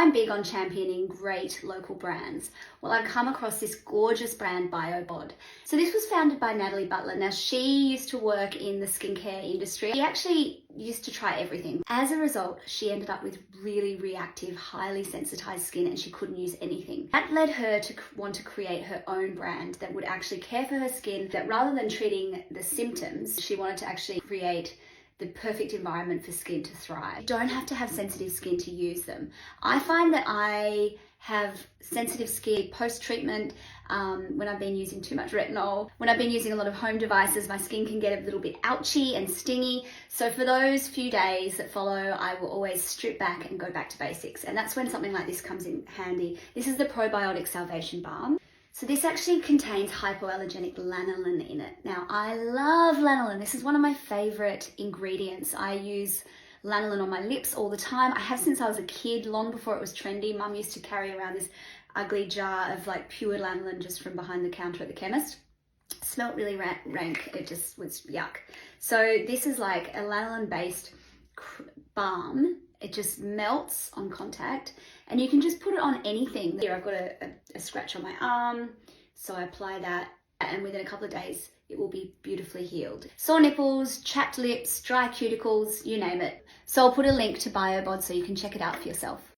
I'm big on championing great local brands. Well, I've come across this gorgeous brand, Biobod. So this was founded by Natalie Butler. Now, she used to work in the skincare industry. She actually used to try everything. As a result, she ended up with really reactive, highly sensitized skin, and she couldn't use anything. That led her to want to create her own brand that would actually care for her skin, that rather than treating the symptoms, she wanted to actually create the perfect environment for skin to thrive. You don't have to have sensitive skin to use them. I find that I have sensitive skin post-treatment when I've been using too much retinol. When I've been using a lot of home devices, my skin can get a little bit ouchy and stingy. So for those few days that follow, I will always strip back and go back to basics. And that's when something like this comes in handy. This is the Probiotic Salvation Balm. So this actually contains hypoallergenic lanolin in it. Now, I love lanolin. This is one of my favorite ingredients. I use lanolin on my lips all the time. I have since I was a kid, long before it was trendy. Mum used to carry around this ugly jar of like pure lanolin just from behind the counter at the chemist. Smelled really rank. It just was yuck. So this is like a lanolin-based balm. It just melts on contact, and you can just put it on anything. Here I've got a scratch on my arm, so I apply that, and within a couple of days it will be beautifully healed. Sore nipples, chapped lips, dry cuticles, you name it. So I'll put a link to Biobod so you can check it out for yourself.